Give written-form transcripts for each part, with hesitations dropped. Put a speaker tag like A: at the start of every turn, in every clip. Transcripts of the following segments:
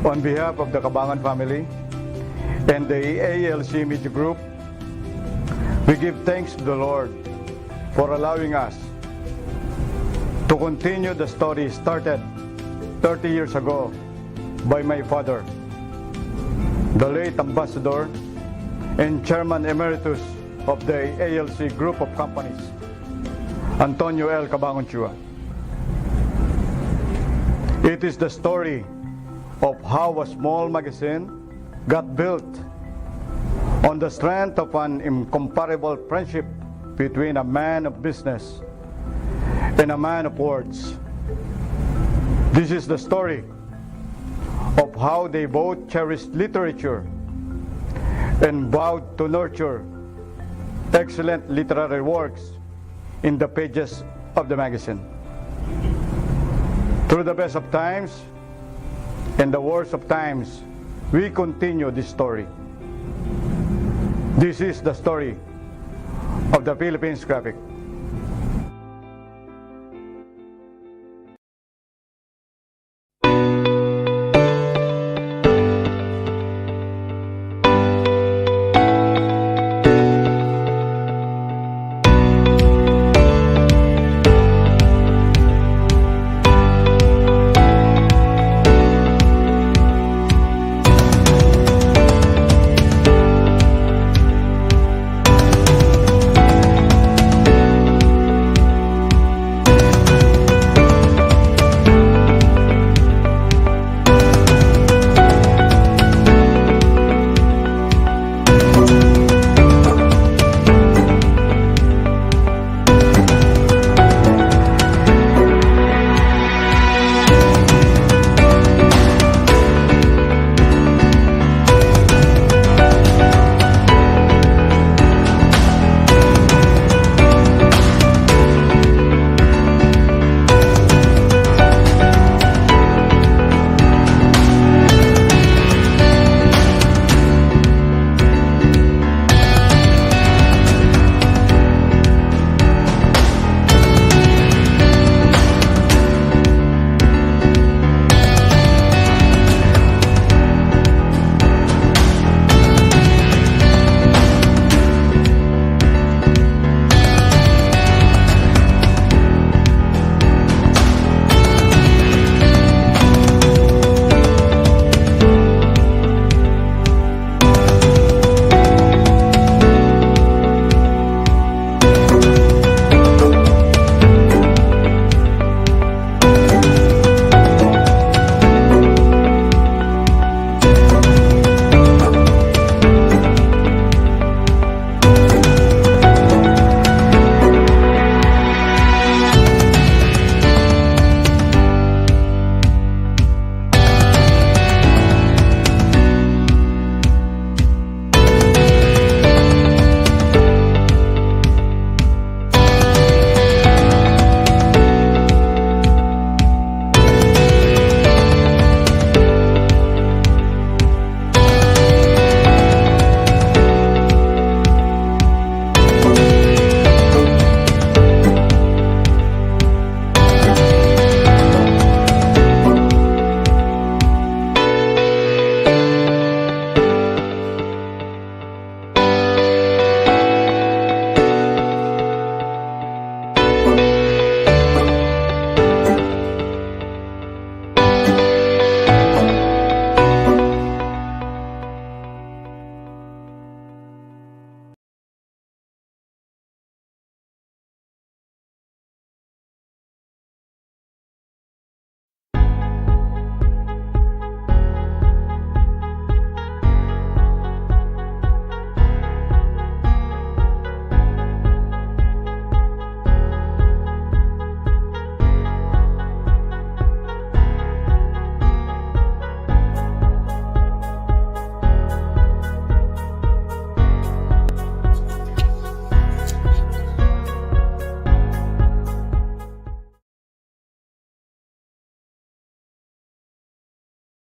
A: On behalf of the Cabangan family and the ALC Media Group, we give thanks to the Lord for allowing us to continue the story started 30 years ago by my father, the late Ambassador and Chairman Emeritus of the ALC Group of Companies, Antonio L. Cabangon Chua. It is the story of how a small magazine got built on the strength of an incomparable friendship between a man of business and a man of words. This is the story of how they both cherished literature and vowed to nurture excellent literary works in the pages of the magazine. Through the best of times and the worst of times, we continue this story. This is the story of the Philippines Graphic.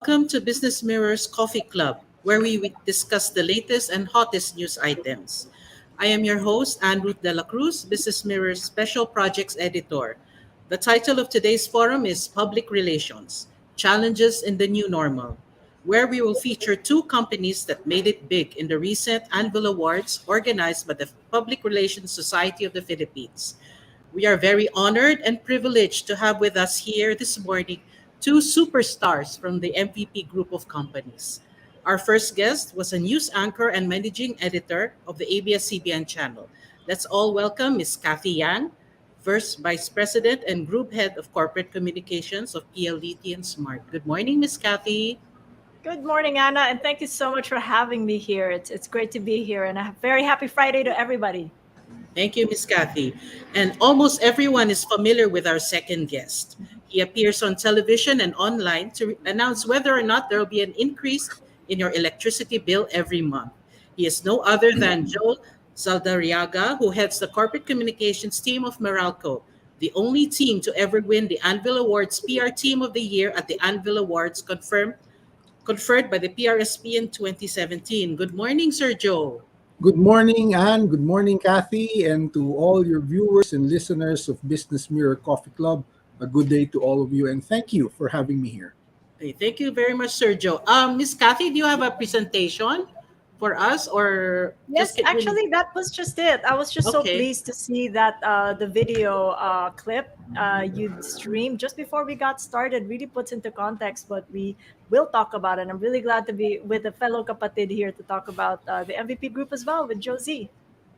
B: Welcome to Business Mirror's Coffee Club, where we discuss the latest and hottest news items. I am your host, Anne Ruth de la Cruz, Business Mirror's Special Projects Editor. The title of today's forum is Public Relations, Challenges in the New Normal. where we will feature two companies that made it big in the recent Anvil Awards organized by the Public Relations Society of the Philippines. We are very honored and privileged to have with us here this morning two superstars from the MVP group of companies. Our first guest was a news anchor and managing editor of the ABS-CBN channel. Let's all welcome Ms. Cathy Yang, First Vice President and Group Head of Corporate Communications of PLDT and Smart. Good morning, Ms. Cathy.
C: Good morning, Anna, and thank you so much for having me here. It's great to be here, and a very happy Friday to everybody.
B: Thank you, Ms. Cathy. And almost everyone is familiar with our second guest. He appears on television and online to announce whether or not there will be an increase in your electricity bill every month. He is no other than Joel Zaldarriaga, who heads the corporate communications team of Meralco, the only team to ever win the Anvil Awards PR Team of the Year at the Anvil Awards conferred by the PRSP in 2017. Good morning, Sir Joe.
D: Good morning, Anne. Good morning, Cathy, and to all your viewers and listeners of Business Mirror Coffee Club. A good day to all of you, and thank you for having me here.
B: Okay, thank you very much, Sir Joe. Miss Cathy, do you have a presentation for us, or
C: Yes, actually, that was just it. I was just so
B: Okay.
C: pleased to see that the video clip you streamed just before we got started really puts into context what we will talk about. And I'm really glad to be with a fellow kapatid here to talk about the MVP group as well with Josie.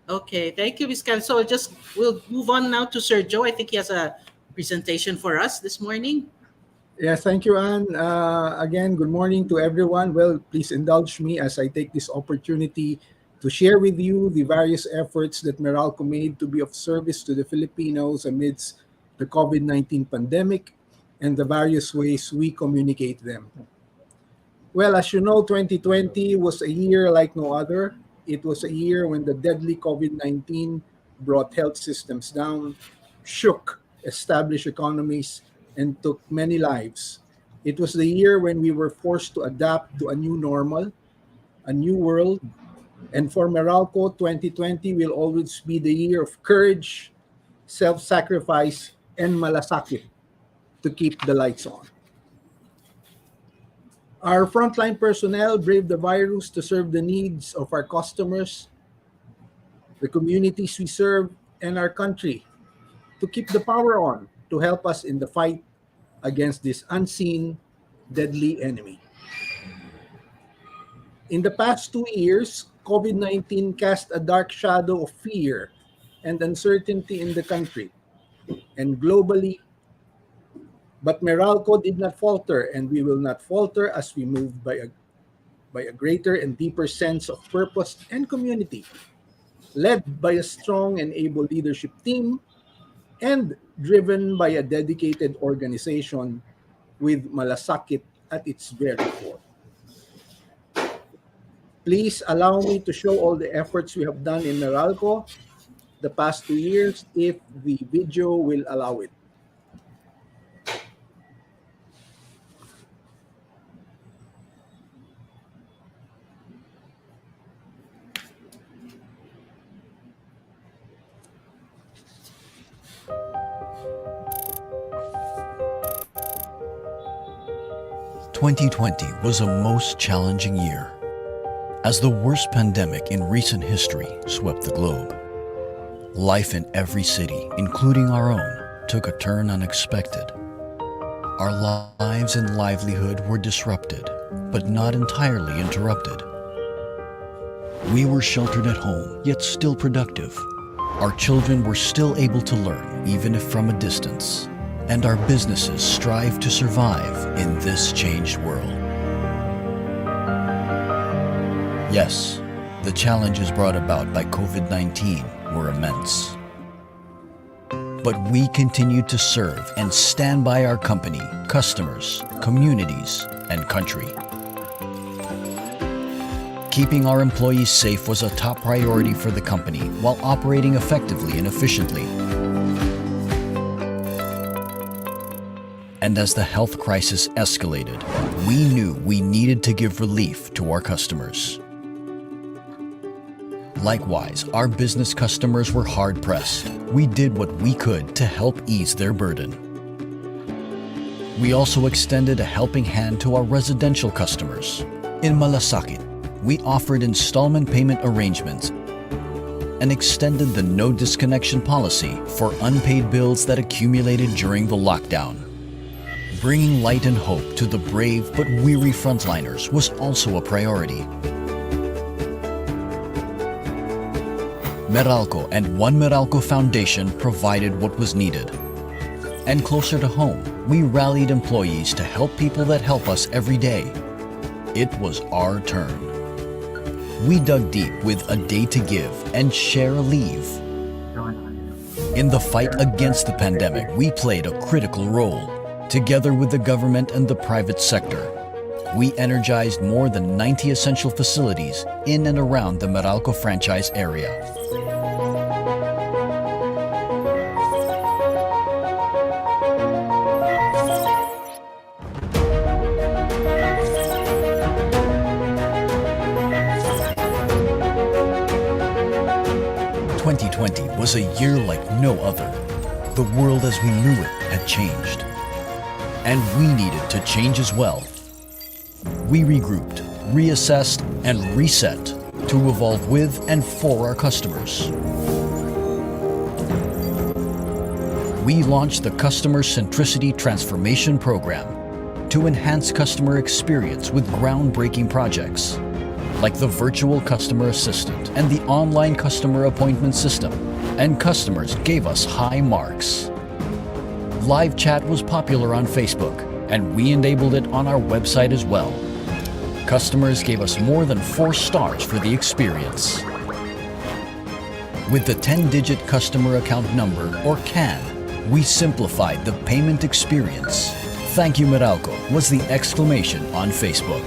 B: Okay, thank you, Ms. Cathy. So we'll move on now to Sir Joe. I think he has a presentation for us this morning.
D: Yes, thank you, Anne. Again, good morning to everyone. Well, please indulge me as I take this opportunity to share with you the various efforts that Meralco made to be of service to the Filipinos amidst the COVID-19 pandemic and the various ways we communicate them. Well, as you know, 2020 was a year like no other. It was a year when the deadly COVID-19 brought health systems down, shook established economies, and took many lives. It was the year when we were forced to adapt to a new normal, a new world. And for Meralco, 2020 will always be the year of courage, self-sacrifice, and malasakit to keep the lights on. Our frontline personnel braved the virus to serve the needs of our customers, the communities we serve, and our country, to keep the power on, to help us in the fight against this unseen, deadly enemy. In the past 2 years, COVID-19 cast a dark shadow of fear and uncertainty in the country and globally. But Meralco did not falter, and we will not falter as we move by a greater and deeper sense of purpose and community, led by a strong and able leadership team and driven by a dedicated organization with malasakit at its very core. Please allow me to show all the efforts we have done in Meralco the past 2 years, if the video will allow it.
E: "2020 was a most challenging year, as the worst pandemic in recent history swept the globe. Life in every city, including our own, took a turn unexpected. Our lives and livelihood were disrupted, but not entirely interrupted. We were sheltered at home, yet still productive. Our children were still able to learn, even if from a distance. And our businesses strive to survive in this changed world. Yes, the challenges brought about by COVID-19 were immense. But we continued to serve and stand by our company, customers, communities, and country. Keeping our employees safe was a top priority for the company while operating effectively and efficiently. And as the health crisis escalated, we knew we needed to give relief to our customers. Likewise, our business customers were hard-pressed. We did what we could to help ease their burden. We also extended a helping hand to our residential customers. In Malasakit, we offered installment payment arrangements and extended the no disconnection policy for unpaid bills that accumulated during the lockdown. Bringing light and hope to the brave but weary frontliners was also a priority. Meralco and One Meralco Foundation provided what was needed. And closer to home, we rallied employees to help people that help us every day. It was our turn. We dug deep with a day to give and share a leave. In the fight against the pandemic, we played a critical role. Together with the government and the private sector, we energized more than 90 essential facilities in and around the Meralco franchise area. Was a year like no other. The world as we knew it had changed. And we needed to change as well. We regrouped, reassessed, and reset to evolve with and for our customers. We launched the Customer Centricity Transformation Program to enhance customer experience with groundbreaking projects like the virtual customer assistant and the online customer appointment system, and customers gave us high marks. Live chat was popular on Facebook, and we enabled it on our website as well. Customers gave us more than 4 stars for the experience. With the 10-digit customer account number, or CAN, we simplified the payment experience. Thank you, Meralco, was the exclamation on Facebook.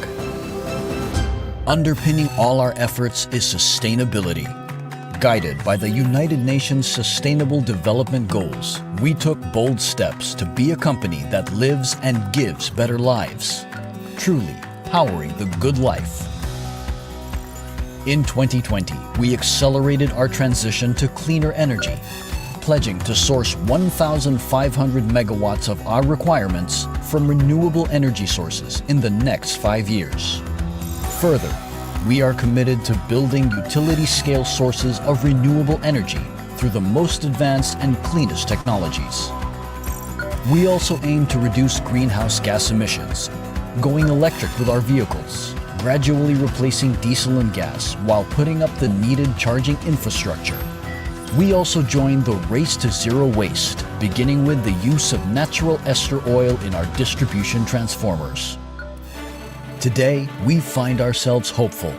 E: Underpinning all our efforts is sustainability. Guided by the United Nations Sustainable Development Goals, we took bold steps to be a company that lives and gives better lives, truly powering the good life. In 2020, we accelerated our transition to cleaner energy, pledging to source 1,500 megawatts of our requirements from renewable energy sources in the next 5 years. Further, we are committed to building utility-scale sources of renewable energy through the most advanced and cleanest technologies. We also aim to reduce greenhouse gas emissions, going electric with our vehicles, gradually replacing diesel and gas while putting up the needed charging infrastructure. We also joined the race to zero waste, beginning with the use of natural ester oil in our distribution transformers. Today, we find ourselves hopeful.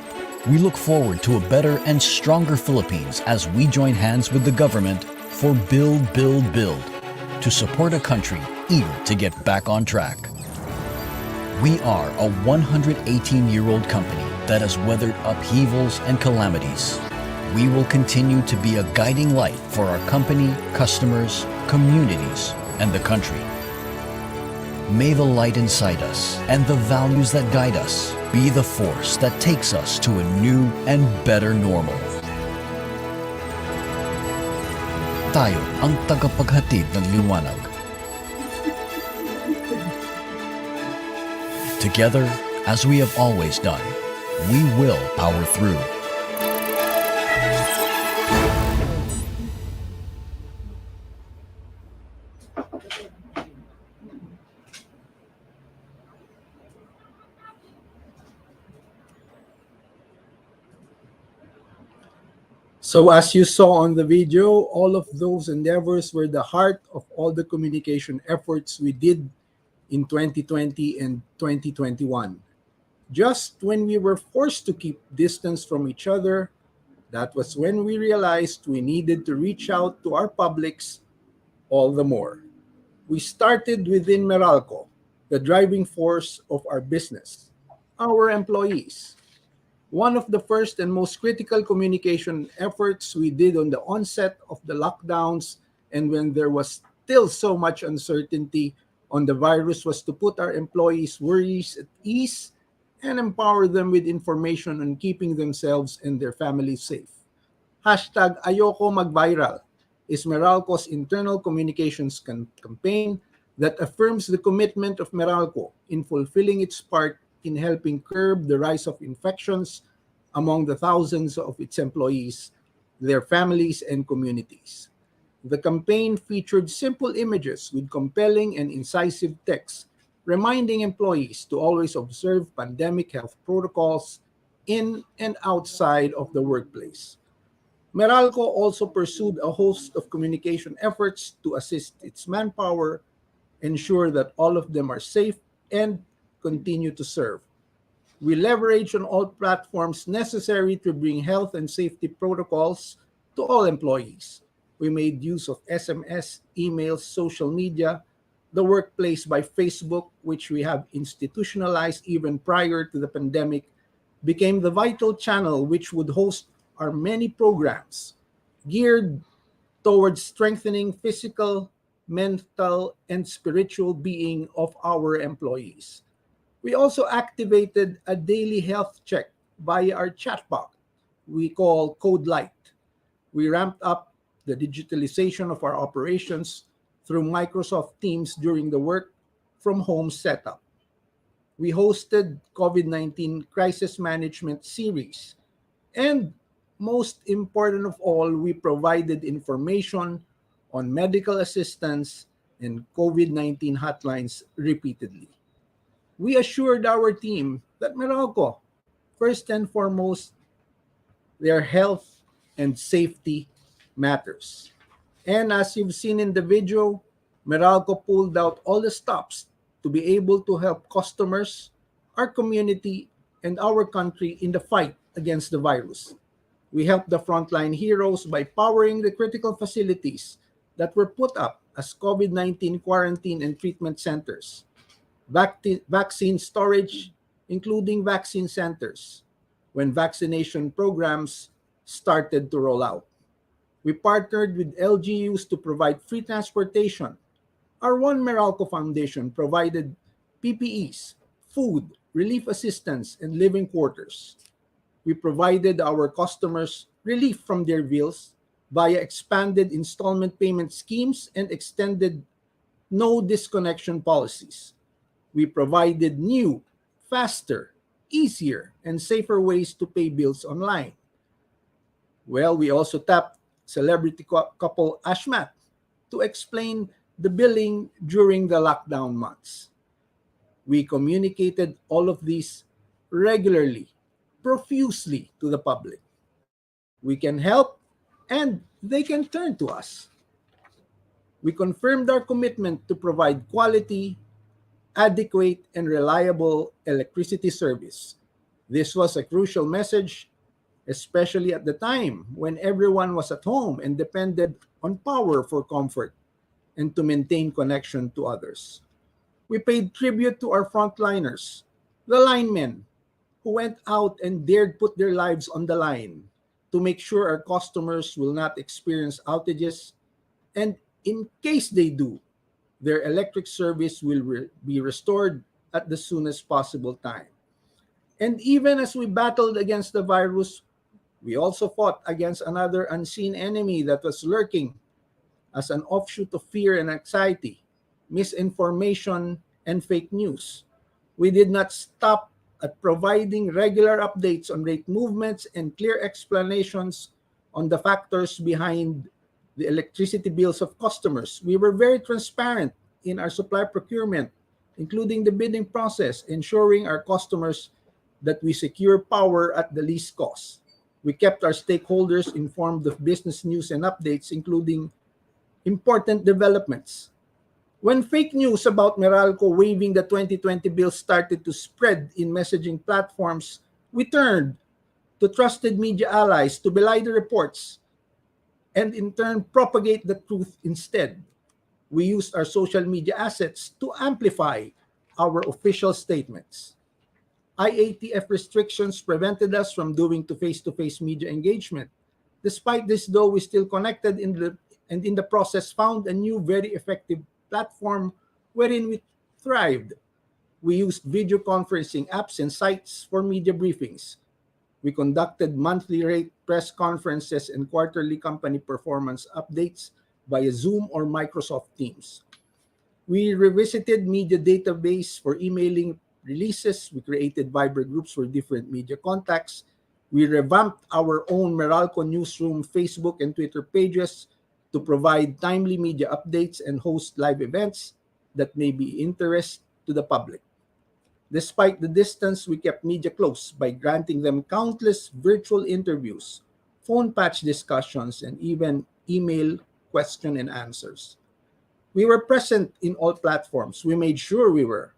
E: We look forward to a better and stronger Philippines as we join hands with the government for Build, Build, Build to support a country eager to get back on track. We are a 118-year-old company that has weathered upheavals and calamities. We will continue to be a guiding light for our company, customers, communities, and the country. May the light inside us and the values that guide us be the force that takes us to a new and better normal. Tayo ang tagapaghatid ng liwanag. Together, as we have always done, we will power through.
D: So as you saw on the video, all of those endeavors were the heart of all the communication efforts we did in 2020 and 2021. Just when we were forced to keep distance from each other, that was when we realized we needed to reach out to our publics all the more. We started within Meralco, the driving force of our business, our employees. One of the first and most critical communication efforts we did on the onset of the lockdowns and when there was still so much uncertainty on the virus was to put our employees' worries at ease and empower them with information on keeping themselves and their families safe. #Ayoko mag-viral is Meralco's internal communications campaign that affirms the commitment of Meralco in fulfilling its part in helping curb the rise of infections among the thousands of its employees, their families, and communities. The campaign featured simple images with compelling and incisive text, reminding employees to always observe pandemic health protocols in and outside of the workplace. Meralco also pursued a host of communication efforts to assist its manpower, ensure that all of them are safe, and continue to serve. We leverage on all platforms necessary to bring health and safety protocols to all employees. We made use of SMS, emails, social media, the workplace by Facebook, which we have institutionalized even prior to the pandemic, became the vital channel which would host our many programs geared towards strengthening physical, mental, and spiritual being of our employees. We also activated a daily health check via our chatbot we call Code Light. We ramped up the digitalization of our operations through Microsoft Teams during the work from home setup. We hosted COVID-19 crisis management series. And most important of all, we provided information on medical assistance and COVID-19 hotlines repeatedly. We assured our team that Meralco, first and foremost, their health and safety matters. And as you've seen in the video, Meralco pulled out all the stops to be able to help customers, our community, and our country in the fight against the virus. We helped the frontline heroes by powering the critical facilities that were put up as COVID-19 quarantine and treatment centers, vaccine storage, including vaccine centers, when vaccination programs started to roll out. We partnered with LGUs to provide free transportation. Our One Meralco Foundation provided PPEs, food, relief assistance, and living quarters. We provided our customers relief from their bills via expanded installment payment schemes and extended no disconnection policies. We provided new, faster, easier, and safer ways to pay bills online. Well, we also tapped celebrity couple Ashmat to explain the billing during the lockdown months. We communicated all of these regularly, profusely to the public. We can help and they can turn to us. We confirmed our commitment to provide quality, adequate, and reliable electricity service. This was a crucial message, especially at the time when everyone was at home and depended on power for comfort and to maintain connection to others. We paid tribute to our frontliners, the linemen who went out and dared put their lives on the line to make sure our customers will not experience outages, and in case they do, their electric service will be restored at the soonest possible time. And even as we battled against the virus, we also fought against another unseen enemy that was lurking as an offshoot of fear and anxiety, misinformation, and fake news. We did not stop at providing regular updates on rate movements and clear explanations on the factors behind the electricity bills of customers. We were very transparent in our supply procurement, including the bidding process, ensuring our customers that we secure power at the least cost. We kept our stakeholders informed of business news and updates, including important developments. When fake news about Meralco waiving the 2020 bill started to spread in messaging platforms, we turned to trusted media allies to belie the reports and in turn propagate the truth instead. We used our social media assets to amplify our official statements. IATF restrictions prevented us from doing face-to-face media engagement. Despite this, though, we still connected and in the process found a new, very effective platform wherein we thrived. We used video conferencing apps and sites for media briefings. We conducted monthly rate press conferences and quarterly company performance updates via Zoom or Microsoft Teams. We revisited media database for emailing releases. We created Viber groups for different media contacts. We revamped our own Meralco newsroom Facebook and Twitter pages to provide timely media updates and host live events that may be interest to the public. Despite the distance, we kept media close by granting them countless virtual interviews, phone patch discussions, and even email question and answers. We were present in all platforms. We made sure we were.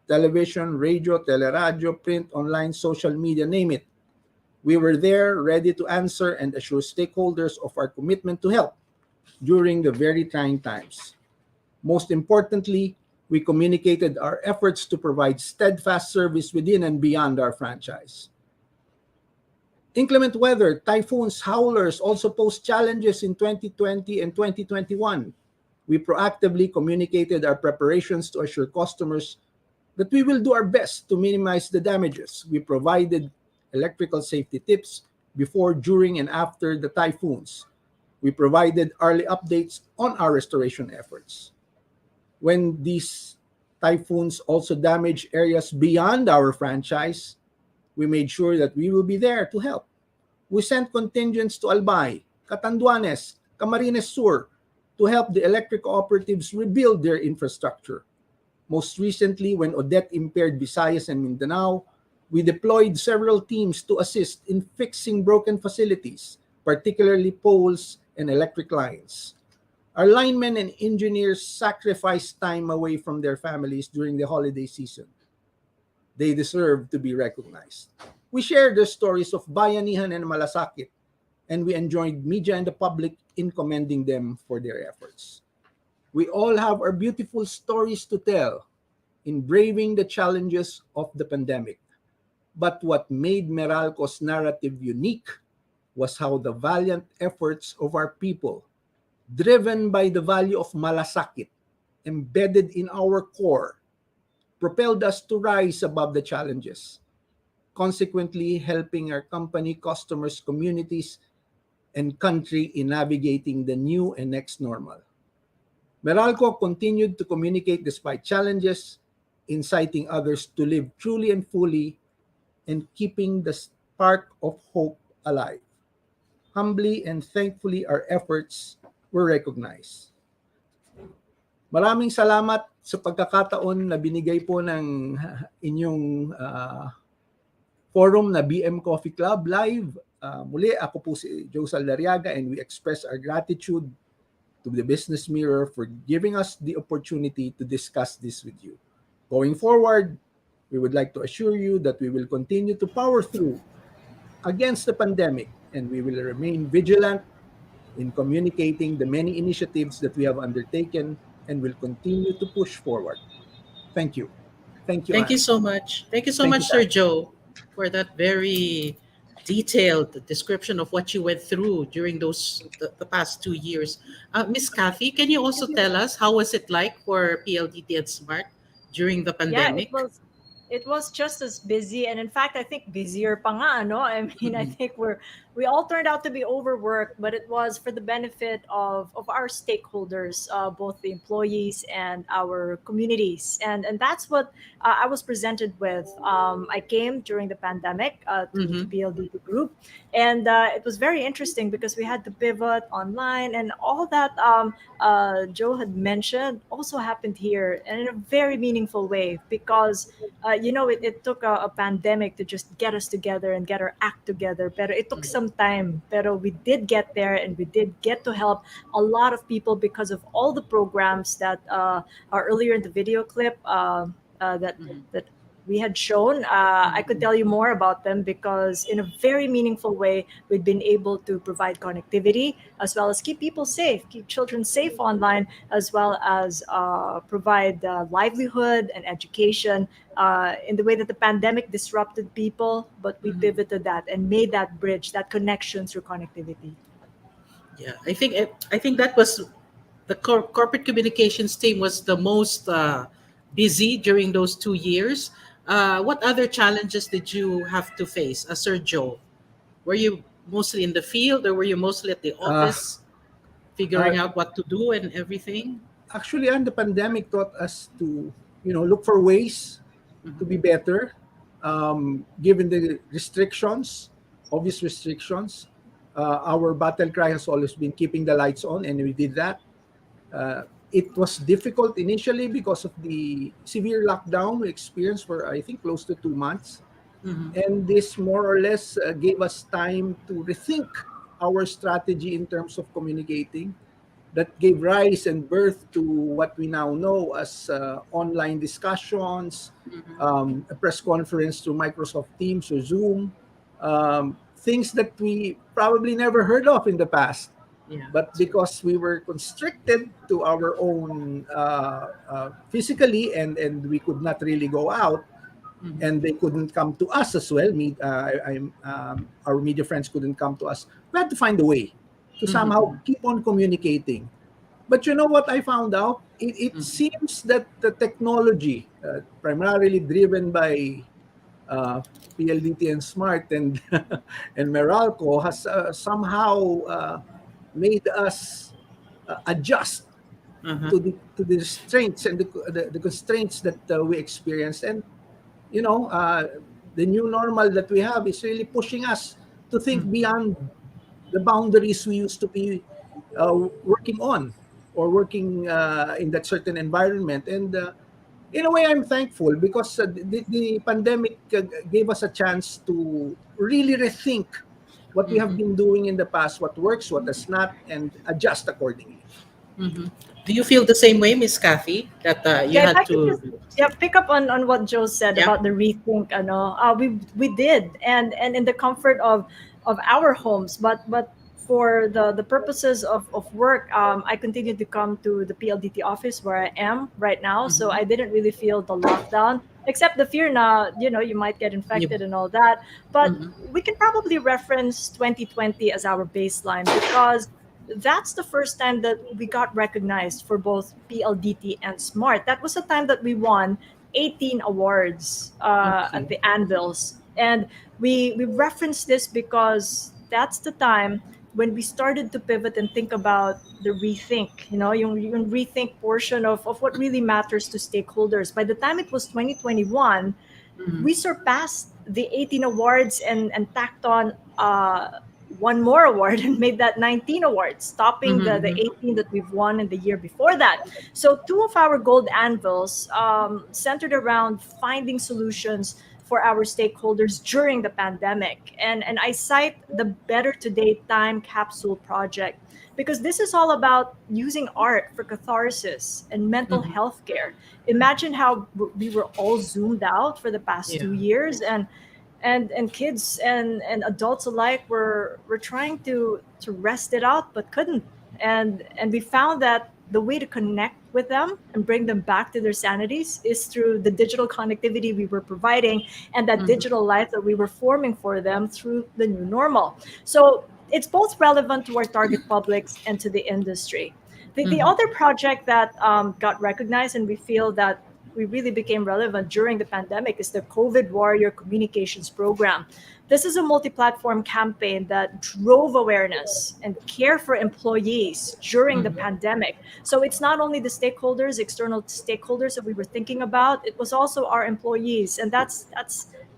D: Television, radio, teleradio, print, online, social media, name it. We were there, ready to answer and assure stakeholders of our commitment to help during the very trying times. Most importantly, we communicated our efforts to provide steadfast service within and beyond our franchise. Inclement weather, typhoons, howlers also posed challenges in 2020 and 2021. We proactively communicated our preparations to assure customers that we will do our best to minimize the damages. We provided electrical safety tips before, during, and after the typhoons. We provided early updates on our restoration efforts. When these typhoons also damage areas beyond our franchise, we made sure that we will be there to help. We sent contingents to Albay, Catanduanes, Camarines Sur to help the electric cooperatives rebuild their infrastructure. Most recently, when Odette impaired Visayas and Mindanao, we deployed several teams to assist in fixing broken facilities, particularly poles and electric lines. Our linemen and engineers sacrificed time away from their families during the holiday season. They deserve to be recognized. We shared their stories of bayanihan and malasakit, and we enjoyed media and the public in commending them for their efforts. We all have our beautiful stories to tell in braving the challenges of the pandemic. But what made Meralco's narrative unique was how the valiant efforts of our people, driven by the value of malasakit embedded in our core, propelled us to rise above the challenges, consequently helping our company, customers, communities, and country in navigating the new and next normal. Meralco continued to communicate despite challenges, inciting others to live truly and fully, and keeping the spark of hope alive. Humbly and thankfully, our efforts were recognized. Maraming salamat sa pagkakataon na binigay po ng inyong forum na BM Coffee Club Live. Muli, ako po si Joe Zaldarriaga, and we express our gratitude to the Business Mirror for giving us the opportunity to discuss this with you. Going forward, we would like to assure you that we will continue to power through against the pandemic, and we will remain vigilant in communicating the many initiatives that we have undertaken and will continue to push forward. Thank you. Thank you,
B: Thank you
D: Anne.
B: so much. Thank you so
D: Thank you,
B: much, Sir
D: Cathy.
B: Joe, for that very detailed description of what you went through during the past 2 years. Miss Cathy, can you also tell us how was it like for PLDT and Smart during the
C: Yeah,
B: pandemic?
C: it was just as busy, and in fact I think busier pa nga, no? I mean, I
B: Mhm.
C: think we all turned out to be overworked, but it was for the benefit of our stakeholders, both the employees and our communities, and that's what I was presented with. I came during the pandemic to
B: Mhm.
C: PLDT Group, and it was very interesting because we had to pivot online, and all that Joe had mentioned also happened here, and in a very meaningful way, because it took a pandemic to just get us together and get our act together. But it took some time. Pero we did get there, and we did get to help a lot of people because of all the programs that are earlier in the video clip
B: Mhm.
C: that we had shown. I could tell you more about them because, in a very meaningful way, we've been able to provide connectivity as well as keep people safe, keep children safe online, as well as provide livelihood and education in the way that the pandemic disrupted people, but we
B: Mhm.
C: pivoted that and made that bridge, that connection through connectivity.
B: Yeah, I think that was the corporate communications team was the most busy during those 2 years. What other challenges did you have to face, Sir Joe? Were you mostly in the field, or were you mostly at the
D: Uh,
B: office figuring
D: uh,
B: out what to do and everything?
D: actually, and the pandemic taught us to, look for ways to be better, given the restrictions, obvious restrictions. Our battle cry has always been keeping the lights on, and we did that. It was difficult initially because of the severe lockdown we experienced for, I think, close to 2 months.
B: Mhm.
D: And this more or less gave us time to rethink our strategy in terms of communicating. That gave rise and birth to what we now know as online discussions,
B: Mhm.
D: a press conference through Microsoft Teams or Zoom, things that we probably never heard of in the past.
B: Yeah,
D: But
B: that's right.
D: because we were constricted to our own physically, and we could not really go out,
B: Mhm.
D: and they couldn't come to us as well. Our media friends couldn't come to us. We had to find a way to somehow
B: Mhm.
D: keep on communicating. But you know what I found out? It
B: Mhm.
D: seems that the technology, primarily driven by PLDT and Smart and and Meralco, has somehow made us adjust
B: Uh-huh.
D: to the restraints and the constraints that we experience. And you know, the new normal that we have is really pushing us to think
B: Mhm.
D: beyond the boundaries we used to be working on, or working in that certain environment. And in a way, I'm thankful because the pandemic gave us a chance to really rethink what we have
B: Mhm.
D: been doing in the past, what works, what does not, and adjust accordingly.
B: Mhm. Do you feel the same way, Miss Kathy, that you
C: Yeah, if I
B: had
C: could
B: to?
C: just, yeah, pick up on what Joe said
B: Yeah.
C: about the rethink, we did, and in the comfort of our homes, but for the purposes of work, I continue to come to the PLDT office where I am right now, so
B: Mhm.
C: I didn't really feel the lockdown, except the fear now, you might get
B: You.
C: infected and all that. But
B: Mhm.
C: we can probably reference 2020 as our baseline, because that's the first time that we got recognized for both PLDT and Smart. That was the time that we won 18 awards at
B: Okay.
C: the Anvils. And we reference this because that's the time when we started to pivot and think about the rethink, yung rethink portion of what really matters to stakeholders. By the time it was 2021,
B: Mhm.
C: we surpassed the 18 awards and tacked on one more award and made that 19 awards, topping
B: Mhm.
C: the
B: Mhm.
C: 18 that we've won in the year before that. So, two of our gold anvils centered around finding solutions for our stakeholders during the pandemic. And I cite the Better Today Time Capsule Project because this is all about using art for catharsis and mental
B: Mhm.
C: health care. Imagine how we were all zoomed out for the past
B: Yeah.
C: 2 years, and kids and adults alike were trying to rest it out but couldn't. And we found that the way to connect with them and bring them back to their sanities is through the digital connectivity we were providing and that
B: Mhm.
C: digital life that we were forming for them through the new normal. So it's both relevant to our target publics and to the industry. The
B: Mhm.
C: other project that got recognized and we feel that we really became relevant during the pandemic is the COVID Warrior Communications Program. This is a multi platform campaign that drove awareness and care for employees during the
B: Mhm.
C: pandemic. So it's not only the stakeholders, external stakeholders that we were thinking about, it was also our employees. And that's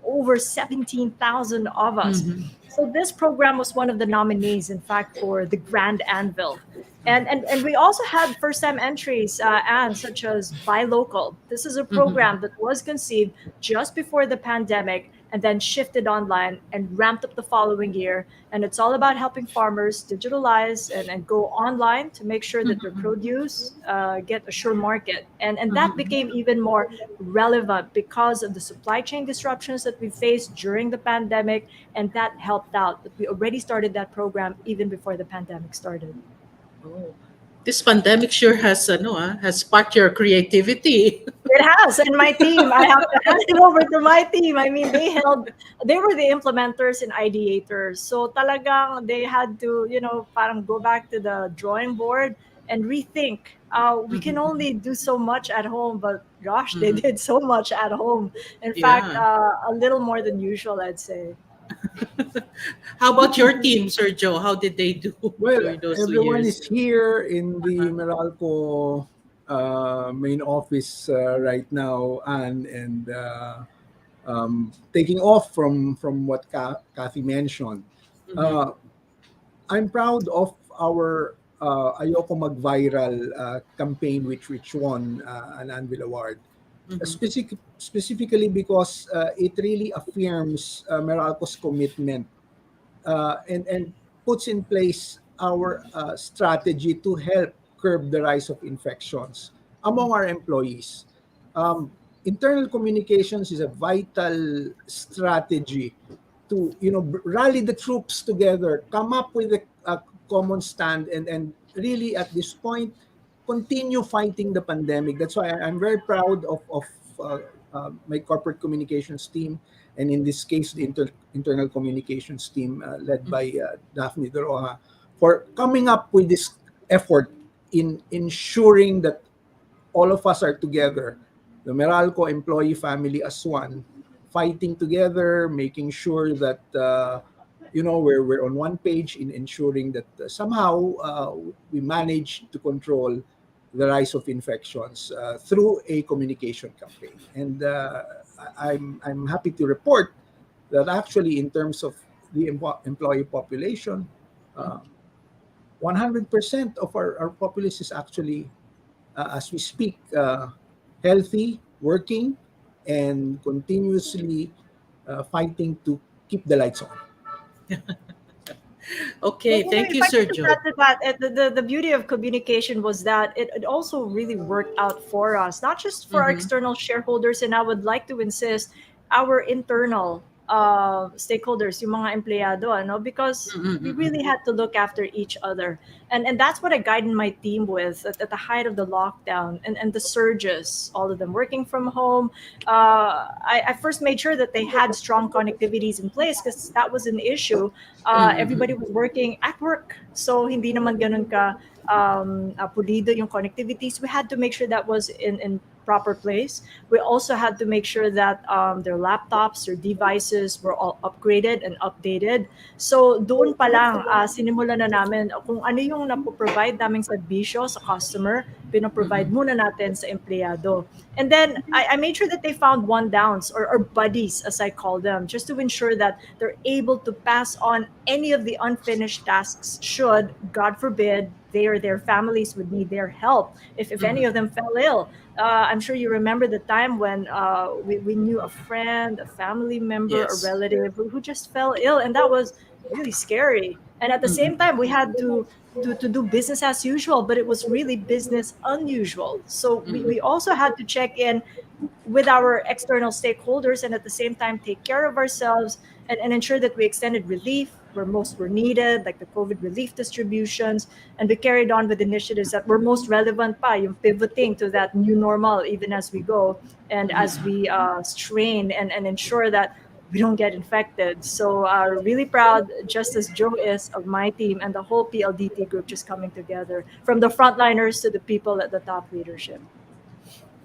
C: over 17,000 of us.
B: Mhm.
C: So this program was one of the nominees, in fact, for the Grand Anvil. And we also had first time entries, and such as Buy Local. This is a
B: Mhm.
C: program that was conceived just before the pandemic and then shifted online and ramped up the following year. And it's all about helping farmers digitalize and go online to make sure that their
B: Mhm.
C: produce get a sure market. And that
B: Mhm.
C: became even more relevant because of the supply chain disruptions that we faced during the pandemic. And that helped out that we already started that program even before the pandemic started.
B: Oh, this pandemic sure has no has sparked your creativity.
C: It has, and my team, I have to hand it over to my team. I mean, they were the implementers and ideators. So talagang they had to, parang go back to the drawing board and rethink. We can
B: Mhm.
C: only do so much at home, but gosh, they
B: Mhm.
C: did so much at home. In fact,
B: Yeah.
C: a little more than usual, I'd say.
B: How about your team, Sir Joe? How did they do
D: Well,
B: during those two
D: everyone
B: years?
D: is here in the
B: Uh-huh.
D: Meralco main office right now, and taking off from what Cathy mentioned.
B: Mhm.
D: Uh, I'm proud of our Ayoko Mag-Viral campaign, which won an Anvil Award.
B: Mhm.
D: Specifically because it really affirms Meralco's commitment and puts in place our strategy to help curb the rise of infections among our employees. Um, Internal communications is a vital strategy to rally the troops together, come up with a common stand, and really at this point continue fighting the pandemic. That's why I'm very proud of uh, my corporate communications team, and in this case, the internal communications team led by Daphne Doroha, for coming up with this effort in ensuring that all of us are together, the Meralco employee family as one, fighting together, making sure that we're on one page in ensuring that somehow we manage to control the rise of infections through a communication campaign. And I'm happy to report that actually, in terms of the employee population, uh, 100% of our populace is actually, as we speak, healthy, working, and continuously fighting to keep the lights on.
B: Okay,
C: Well,
B: thank
C: if
B: you,
C: I could just
B: Sergio.
C: add to that, the beauty of communication was that it also really worked out for us, not just for our
B: Mhm.
C: external shareholders. And I would like to insist our internal stakeholders, yung mga empleyado, ano, because
B: Mm,
C: we
B: mm, mm.
C: really had to look after each other. And that's what I guided my team with at the height of the lockdown and the surges, all of them working from home. I first made sure that they had strong connectivities in place because that was an issue.
B: Mm, mm,
C: Everybody
B: mm.
C: was working at work. So hindi naman ganun ka pulido yung connectivities. We had to make sure that was in proper place. We also had to make sure that their laptops, their devices were all upgraded and updated. So doon pa lang, sinimula na namin kung ano yung napoprovide naming serbisyo sa customer, pinoprovide muna natin sa empleyado. And then I made sure that they found one downs or buddies, as I call them, just to ensure that they're able to pass on any of the unfinished tasks should, God forbid, they or their families would need their help if any
B: Mhm.
C: of them fell ill. I'm sure you remember the time when we knew a friend, a family member, a
B: Yes.
C: relative who just fell ill, and that was really scary. And at the
B: Mm,
C: same
B: mm.
C: time, we had to do business as usual, but it was really business unusual. So we also had to check in with our external stakeholders and at the same time take care of ourselves and ensure that we extended relief where most were needed, like the COVID relief distributions, and we carried on with initiatives that were most relevant pa, yung pivoting to that new normal even as we go and as we strain and ensure that we don't get infected. So really proud, just as Joe is, of my team and the whole PLDT group just coming together from the frontliners to the people at the top leadership.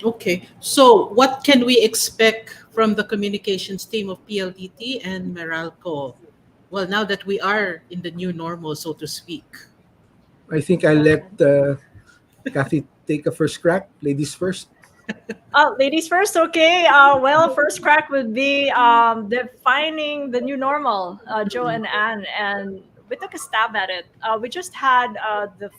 B: Okay, so what can we expect from the communications team of PLDT and Meralco? Well, now that we are in the new normal, so to speak.
D: I think I'll let Kathy take a first crack. Ladies first.
C: Ladies first, okay. Well, first crack would be defining the new normal, Joe
B: Mm-mm.
C: and Anne, and we took a stab at it. We just had uh, the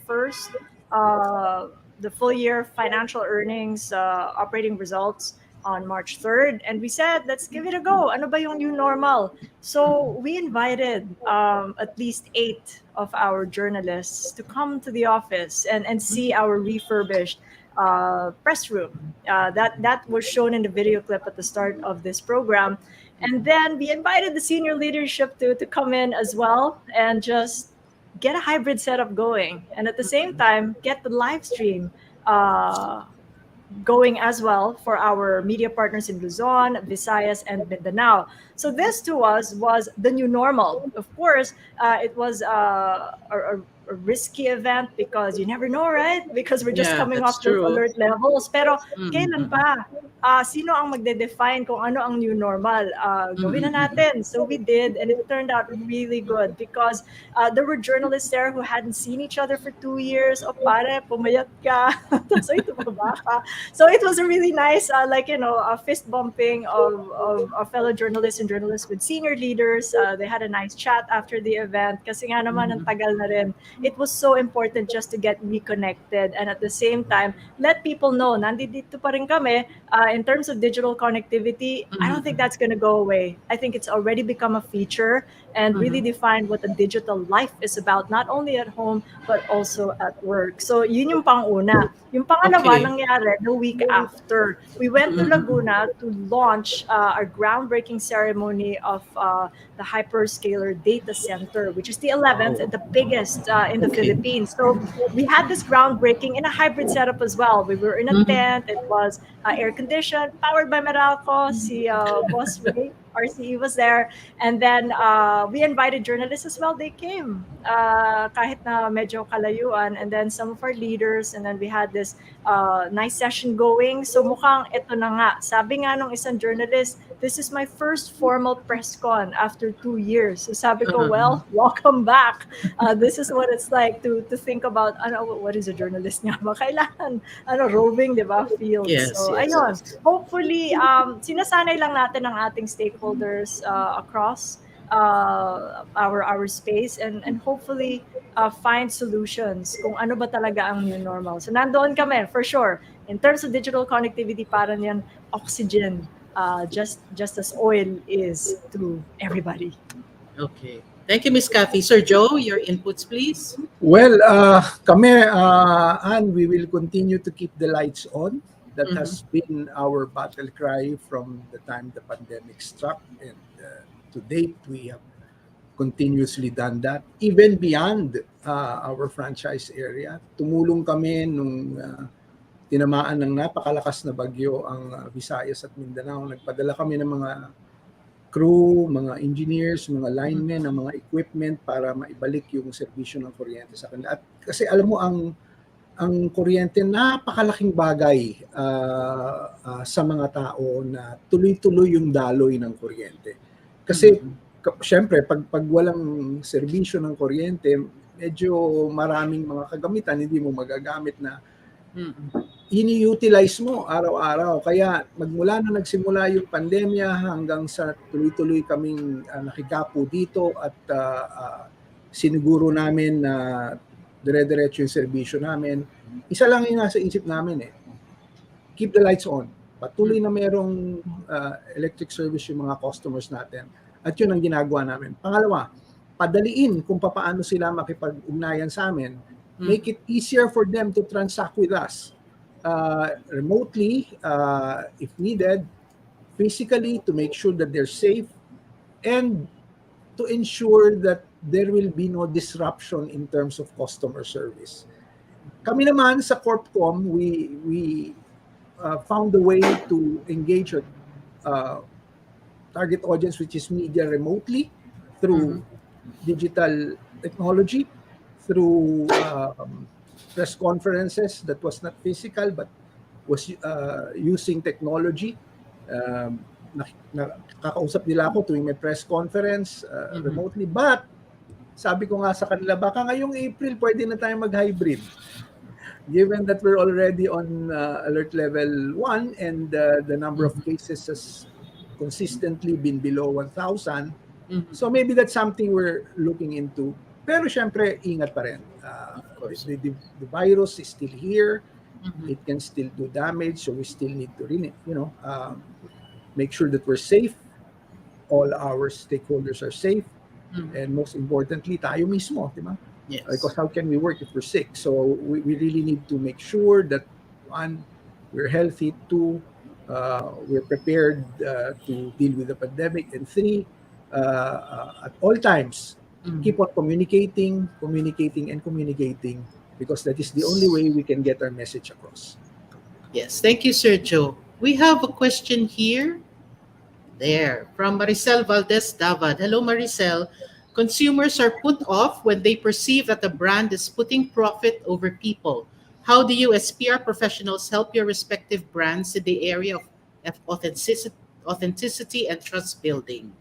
C: full year financial earnings, operating results on March 3rd, and we said, let's give it a go. Ano ba yung new normal? So we invited at least 8 of our journalists to come to the office and see our refurbished press room. That was shown in the video clip at the start of this program. And then we invited the senior leadership to come in as well and just get a hybrid setup going. And at the same time, get the live stream uh, going as well for our media partners in Luzon, Visayas, and Mindanao. So this to us was the new normal. Of course, it was a risky event because you never know, right? Because we're just
B: Yeah,
C: coming
B: that's
C: off those
B: true.
C: alert levels. Pero kailan
B: Mm-mm.
C: pa? Sino ang magde-define kung ano ang new normal? Gawin na
B: Mm-mm.
C: natin. So we did, and it turned out really good because there were journalists there who hadn't seen each other for 2 years. O pare, pumayat ka. So ito ba ka? So it was a really nice, a fist bumping of fellow journalists and journalists with senior leaders. They had a nice chat after the event. Kasi nga naman, ang tagal na rin. It was so important just to get reconnected and at the same time, let people know, nandito pa rin kami. In terms of digital connectivity, I don't think
B: Mm-mm.
C: that's going to go away. I think it's already become a feature and really
B: Mhm.
C: defined what a digital life is about, not only at home, but also at work. So yun yung pang-una. Yung pangalawa,
B: Okay.
C: nangyari the week after. We went to
B: Mm-mm.
C: Laguna to launch our groundbreaking ceremony of the hyperscaler data center, which is the 11th and the biggest in the
B: Okay.
C: Philippines. So we had this groundbreaking in a hybrid setup as well. We were in a
B: Mhm.
C: tent. It was air conditioned, powered by Meralco. Si Boss Ray, RCE was there. And then we invited journalists as well. They came kahit na medyo kalayuan. And then some of our leaders. And then we had this nice session going. So mukhang ito na nga. Sabi nga nung isang journalist, this is my first formal press con after 2 years. So sabi ko,
B: Uh-huh.
C: well, welcome back. This is what it's like to think about, what is a journalist nga ba? Kailangan, roving, di ba, field.
B: Yes,
C: So,
B: yes,
C: ayun.
B: yes.
C: Hopefully, sinasanay lang natin ang ating stakeholders across our space and hopefully find solutions kung ano ba talaga ang new normal. So nandoon kami for sure. In terms of digital connectivity, parang yan oxygen, just as oil is to everybody.
B: Okay. Thank you, Miss Cathy. Sir Joe, your inputs, please.
D: Well, kami, and we will continue to keep the lights on. That
B: Mhm.
D: has been our battle cry from the time the pandemic struck. And to date, we have continuously done that. Even beyond our franchise area, tumulong kami nung tinamaan ng napakalakas na bagyo ang Visayas at Mindanao. Nagpadala kami ng mga crew, mga engineers, mga linemen, ng mga equipment para maibalik yung serbisyo ng kuryente sa kanila. At kasi alam mo, ang kuryente napakalaking bagay sa mga tao na tuloy-tuloy yung daloy ng kuryente. Kasi syempre pag walang serbisyo ng kuryente, medyo maraming mga kagamitan hindi mo magagamit na ini-utilize mo araw-araw. Kaya magmula na nagsimula yung pandemya hanggang sa tuloy-tuloy kaming nakigapo dito at siniguro namin na dire-diretso yung serbisyo namin. Isa lang yung nasa isip namin keep the lights on. Patuloy na merong electric service yung mga customers natin. At yun ang ginagawa namin. Pangalawa, padaliin kung paano sila makipag-ugnayan sa amin. Make it easier for them to transact with us. Remotely, if needed, physically to make sure that they're safe, and to ensure that there will be no disruption in terms of customer service. Kami naman sa Corpcom, we found a way to engage a target audience, which is media, remotely through digital technology, through press conferences that was not physical but was using technology. Nakakausap nila ako tuwing may press conference remotely. But sabi ko nga sa kanila, baka ngayong April pwede na tayong mag-hybrid. Given that we're already on alert level 1 and the number of cases has consistently been below 1,000. So maybe that's something we're looking into. Pero syempre, ingat pa rin. The virus is still here. It can still do damage. So we still need to make sure that we're safe. All our stakeholders are safe. And most importantly, tayo mismo, di ba?
B: Yes.
D: Because how can we work if we're sick? So we really need to make sure that, one, we're healthy. Two, we're prepared to deal with the pandemic. And three, at all times, keep on communicating, because that is the only way we can get our message across.
B: Yes, thank you, Sir Joe. We have a question here. There. From Maricel Valdez Davad. Hello, Maricel. Consumers are put off when they perceive that the brand is putting profit over people. How do you, as PR professionals, help your respective brands in the area of authenticity and trust building?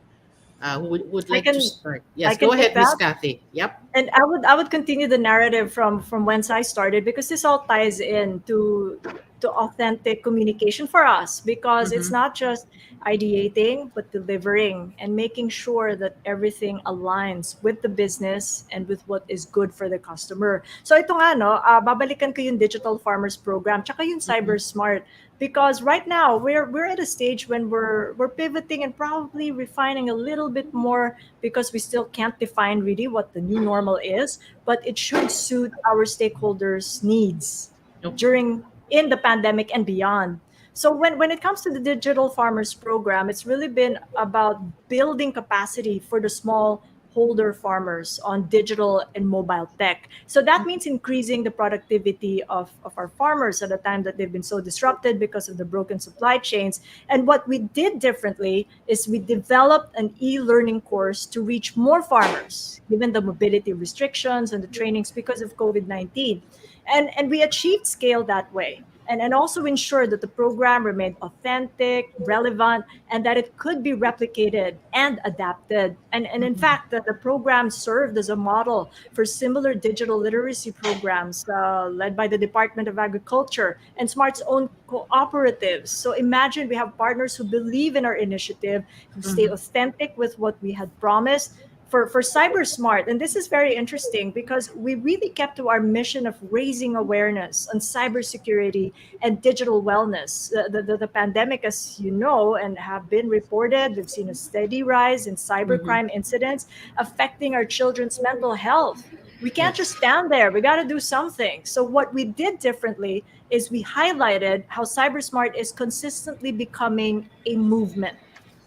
B: Who would
C: I
B: like to
C: can
B: start?
C: I
B: Yes, go
C: can take
B: ahead, Miss
C: that.
B: Cathy. Yep.
C: And I would continue the narrative from whence I started, because this all ties in to authentic communication for us, because it's
B: Mm-hmm.
C: not just ideating but delivering and making sure that everything aligns with the business and with what is good for the customer. So ito nga no, babalikan ko yung Digital Farmers Program tsaka yung
B: Mm-hmm.
C: Cyber Smart, because right now we're at a stage when we're pivoting and probably refining a little bit more, because we still can't define really what the new normal is, but it should suit our stakeholders' needs
B: Okay.
C: during in the pandemic and beyond. So when it comes to the Digital Farmers Program, it's really been about building capacity for the small holder farmers on digital and mobile tech. So that means increasing the productivity of our farmers at a time that they've been so disrupted because of the broken supply chains. And what we did differently is we developed an e-learning course to reach more farmers, given the mobility restrictions and the trainings because of COVID-19. And we achieved scale that way. And also ensure that the program remained authentic, relevant, and that it could be replicated and adapted. And in
B: Mm-hmm.
C: fact, the program served as a model for similar digital literacy programs led by the Department of Agriculture and Smart's own cooperatives. So imagine we have partners who believe in our initiative, who stay
B: Mm-hmm.
C: authentic with what we had promised. For CyberSmart, and this is very interesting because we really kept to our mission of raising awareness on cybersecurity and digital wellness. The pandemic, as you know, and have been reported, we've seen a steady rise in
B: Mm-hmm.
C: cybercrime incidents affecting our children's mental health. We can't just
B: Yes.
C: stand there. We got to do something. So, what we did differently is we highlighted how CyberSmart is consistently becoming a movement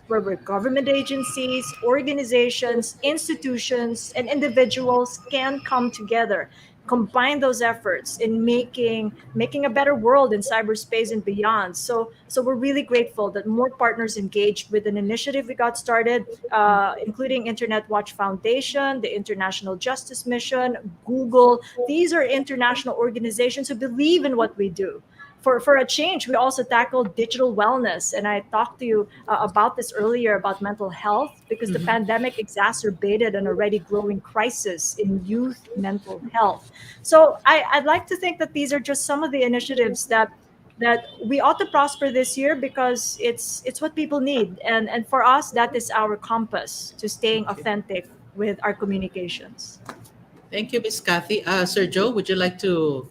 C: where government agencies, organizations, institutions, and individuals can come together, combine those efforts in making a better world in cyberspace and beyond. So we're really grateful that more partners engaged with an initiative we got started, including Internet Watch Foundation, the International Justice Mission, Google. These are international organizations who believe in what we do. For a change, we also tackled digital wellness. And I talked to you about this earlier about mental health, because the
B: Mm-hmm.
C: pandemic exacerbated an already growing crisis in youth mental health. So I'd like to think that these are just some of the initiatives that we ought to prosper this year, because it's what people need. And for us, that is our compass to staying
B: Okay.
C: authentic with our communications.
B: Thank you, Miss Cathy. Sir Joe, would you like to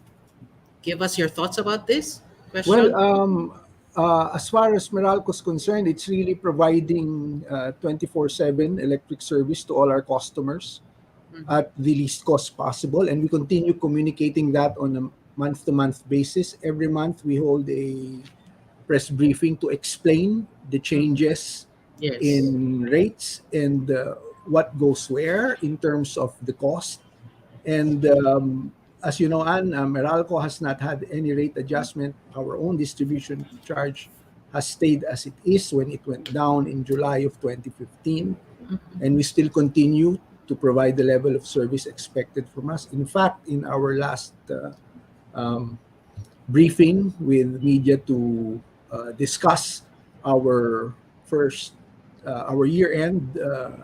B: give us your thoughts about this
D: Well,
B: question?
D: as far as Meralco is concerned, it's really providing 24/7 electric service to all our customers
B: Mm-hmm.
D: at the least cost possible. And we continue communicating that on a month to month basis. Every month, we hold a press briefing to explain the
B: Mm-hmm.
D: changes
B: Yes.
D: in rates and what goes where in terms of the cost. And as you know, Anne, Meralco has not had any rate adjustment. Our own distribution charge has stayed as it is when it went down in July of 2015. And we still continue to provide the level of service expected from us. In fact, in our last um, briefing with media to discuss our first, our year-end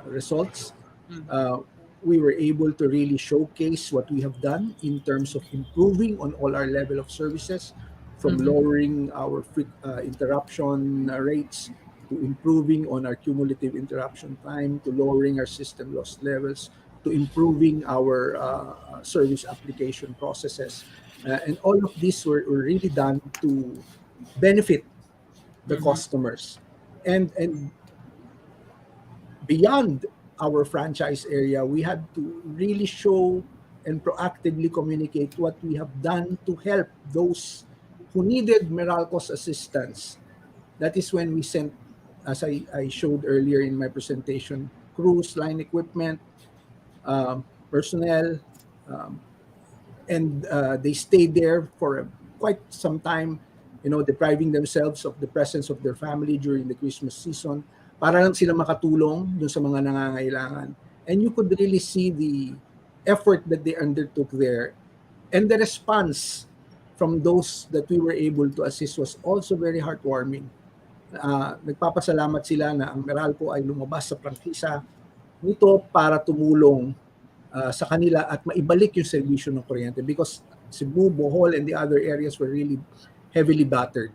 D: results,
B: Mm-hmm.
D: uh, we were able to really showcase what we have done in terms of improving on all our level of services, from
B: Mm-hmm.
D: lowering our interruption rates to improving on our cumulative interruption time to lowering our system loss levels to improving our service application processes. And all of these were really done to benefit the
B: Mm-hmm.
D: customers. And beyond our franchise area, we had to really show and proactively communicate what we have done to help those who needed Meralco's assistance. That is when we sent, as I showed earlier in my presentation, crews, line equipment, personnel, um, and they stayed there for quite some time, depriving themselves of the presence of their family during the Christmas season, para lang sila makatulong dun sa mga nangangailangan. And you could really see the effort that they undertook there. And the response from those that we were able to assist was also very heartwarming. Nagpapasalamat sila na ang Meralco ay lumabas sa prangkisa nito para tumulong sa kanila at maibalik yung serbisyo ng kuryente because Cebu, Bohol, and the other areas were really heavily battered.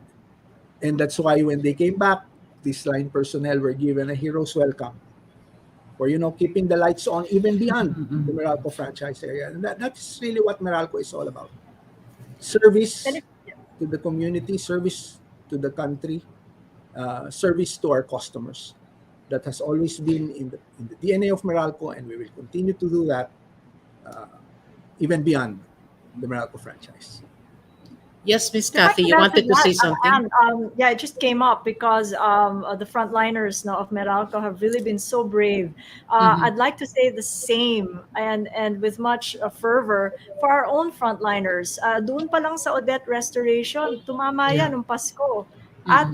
D: And that's why when they came back, these line personnel were given a hero's welcome for, keeping the lights on even beyond the Meralco franchise area. And that's really what Meralco is all about. Service to the community, service to the country, service to our customers. That has always been in the DNA of Meralco, and we will continue to do that even beyond the Meralco franchise.
B: Yes, Miss Cathy, you wanted to say something?
C: Yeah, it just came up because the frontliners now of Meralco have really been so brave. I'd like to say the same and with much fervor for our own frontliners. Doon pa lang sa Odette Restoration, tumama yan nung Pasko. At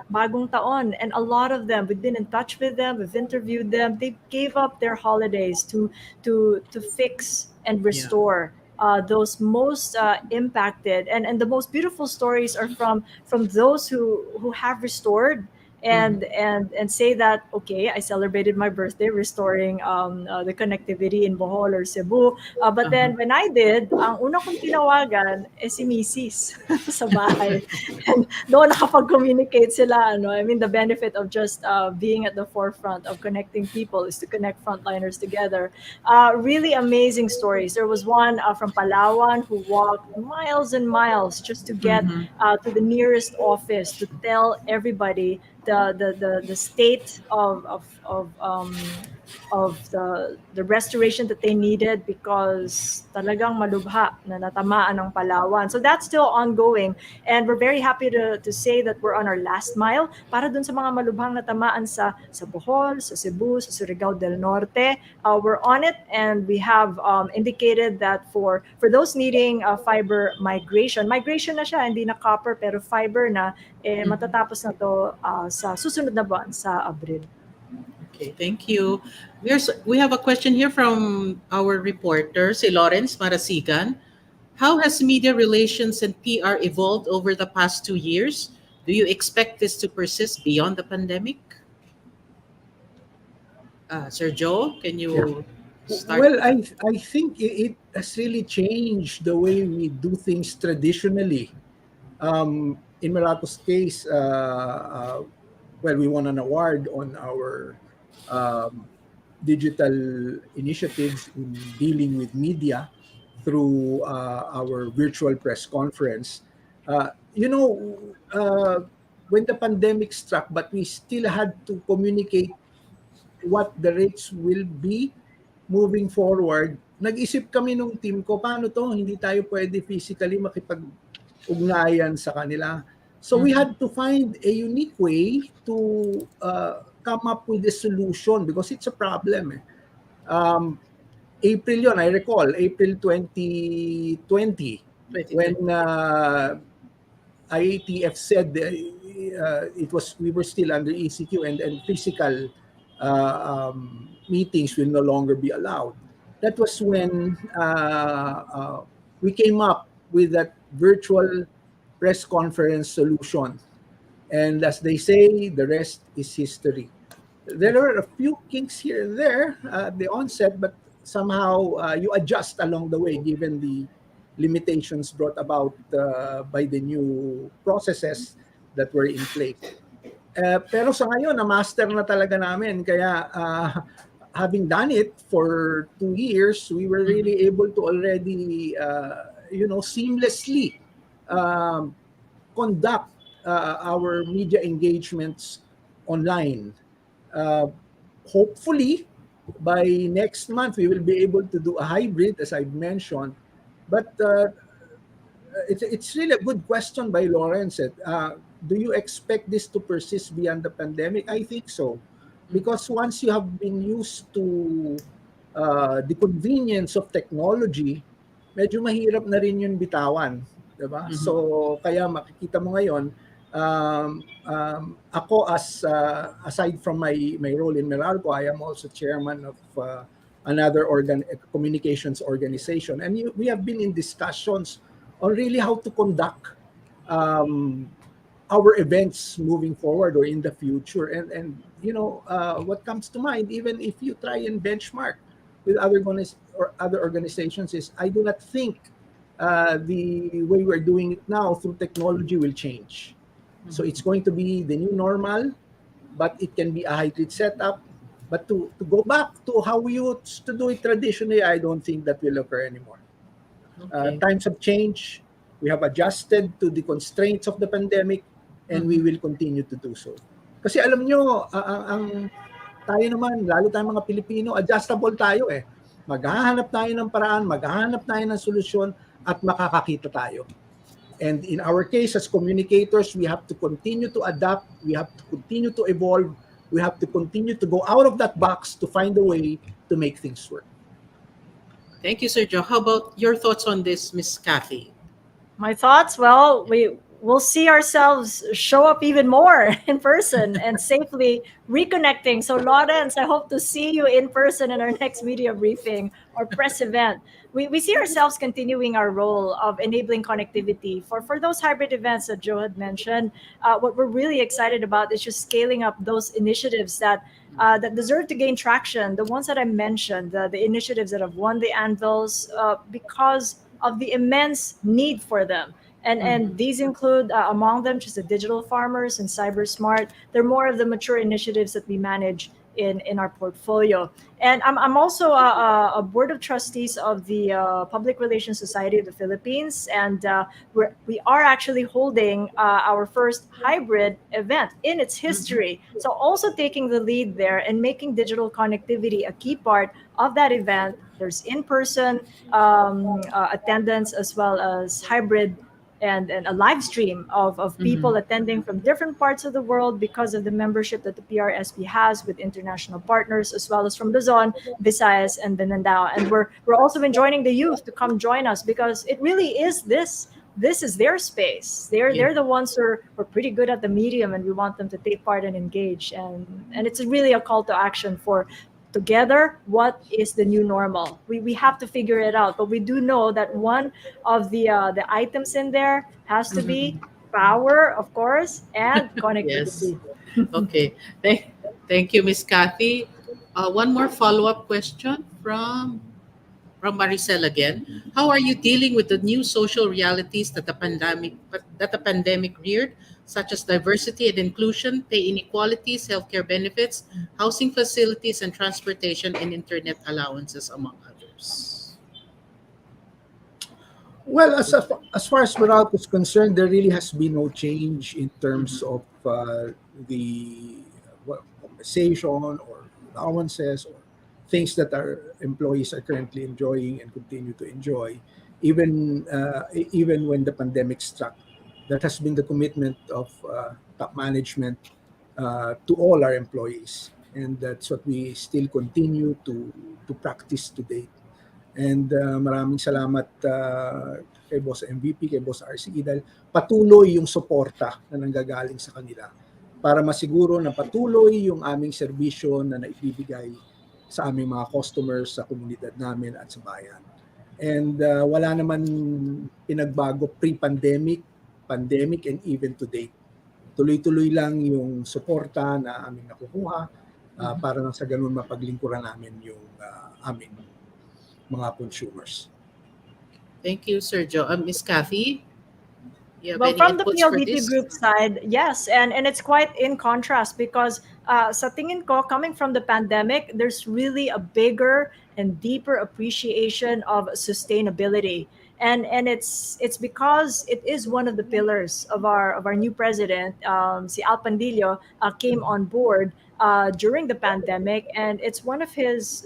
C: bagong taon, and a lot of them, we've been in touch with them, we've interviewed them. They gave up their holidays to fix and restore those most impacted, and the most beautiful stories are from those who have restored and say that, okay, I celebrated my birthday restoring the connectivity in Bohol or Cebu, but then when I did, ang una kong tinawagan si Mrs. sa bahay, and doon nakapag-communicate sila. I mean, the benefit of just being at the forefront of connecting people is to connect frontliners together. Really amazing stories. There was one from Palawan who walked miles and miles just to get to the nearest office to tell everybody the state of the restoration that they needed, because talagang malubha na natamaan ng Palawan. So that's still ongoing, and we're very happy to say that we're on our last mile para dun sa mga malubhang natamaan sa Bohol, sa Cebu, sa Surigao del Norte. We're on it, and we have indicated that for those needing fiber migration na siya, hindi na copper pero fiber na, matatapos na to sa susunod na buwan sa Abril.
B: Okay, thank you. We have a question here from our reporter, si Lawrence Marasigan. How has media relations and PR evolved over the past 2 years? Do you expect this to persist beyond the pandemic? Sir Joe, can you start?
D: Well, I think it has really changed the way we do things traditionally. In Meralco's case, we won an award on our digital initiatives in dealing with media through our virtual press conference. When the pandemic struck, but we still had to communicate what the rates will be moving forward, nag-isip kami nung team ko, paano to? Hindi tayo pwede physically makipag-ugnayan sa kanila. So we had to find a unique way to come up with a solution because it's a problem. April yun, I recall, April 2020, when IATF said we were still under ECQ and physical meetings will no longer be allowed. That was when we came up with that virtual press conference solution. And as they say, the rest is history. There were a few kinks here and there at the onset, but somehow you adjust along the way given the limitations brought about by the new processes that were in place. Pero sa ngayon, na-master na talaga namin. Kaya having done it for 2 years, we were really able to already, seamlessly conduct our media engagements online. Hopefully, by next month, we will be able to do a hybrid, as I've mentioned. But it's really a good question by Lawrence. Do you expect this to persist beyond the pandemic? I think so. Because once you have been used to the convenience of technology, medyo mahirap na rin yun bitawan. Diba? So, kaya makikita mo ngayon, Ako, as aside from my role in Meralco, I am also chairman of another communications organization, and we have been in discussions on really how to conduct um, our events moving forward or in the future. And what comes to mind, even if you try and benchmark with other organizations, is I do not think the way we're doing it now through technology will change. So it's going to be the new normal, but it can be a hybrid setup. But to go back to how we used to do it traditionally, I don't think that will occur anymore.
B: Okay.
D: Times have changed. We have adjusted to the constraints of the pandemic, and we will continue to do so. Kasi alam nyo, tayo naman, lalo tayong mga Pilipino, adjustable tayo eh. Maghahanap tayo ng paraan, maghahanap tayo ng solusyon, at makakakita tayo. And in our case, as communicators, we have to continue to adapt, we have to continue to evolve, we have to continue to go out of that box to find a way to make things work.
B: Thank you, Sir Joe. How about your thoughts on this, Miss Cathy?
C: My thoughts? Well, we'll see ourselves show up even more in person and safely reconnecting. So, Lawrence, I hope to see you in person in our next media briefing or press event. We see ourselves continuing our role of enabling connectivity for those hybrid events that Joe had mentioned. What we're really excited about is just scaling up those initiatives that deserve to gain traction. The ones that I mentioned, the initiatives that have won the anvils because of the immense need for them. And these include among them just the digital farmers and cyber smart. They're more of the mature initiatives that we manage in our portfolio. And I'm also a board of trustees of the Public Relations Society of the Philippines, and we are actually holding our first hybrid event in its history. So also taking the lead there and making digital connectivity a key part of that event. There's in-person attendance as well as hybrid and a live stream of people attending from different parts of the world because of the membership that the PRSP has with international partners, as well as from Luzon, Visayas, and Mindanao. And we're also enjoining the youth to come join us because it really is this is their space. They're the ones who are pretty good at the medium, and we want them to take part and engage. And it's really a call to action for together what is the new normal. We have to figure it out, but we do know that one of the items in there has to be power, of course, and
B: Yes.
C: connectivity.
B: Okay. Thank you, Miss Cathy. One more follow-up question from Maricel again. How are you dealing with the new social realities that the pandemic reared, such as diversity and inclusion, pay inequalities, healthcare benefits, housing facilities, and transportation and internet allowances, among others?
D: Well, as far as Meralco is concerned, there really has been no change in terms of the compensation or allowances or things that our employees are currently enjoying and continue to enjoy, even when the pandemic struck. That has been the commitment of top management to all our employees, and that's what we still continue to practice today. And maraming salamat kay Boss MVP, kay Boss RCE dahil patuloy yung suporta na nanggagaling sa kanila para masiguro na patuloy yung aming serbisyo na naibibigay sa aming mga customers sa komunidad namin at sa bayan. And wala naman pinagbago pre-pandemic, pandemic, and even to date. Tuloy-tuloy lang yung suporta na aming nakukuha para lang sa ganun mapaglingkuran namin yung aming mga consumers.
B: Thank you, Sir Joe. Miss Cathy, you have
C: Well,
B: any
C: from the
B: inputs for
C: PLDT
B: this?
C: group side, yes, and it's quite in contrast because sa tingin ko, coming from the pandemic, there's really a bigger and deeper appreciation of sustainability. And it's because it is one of the pillars of our new president, si Al Pandillo, came on board during the pandemic, and it's one of his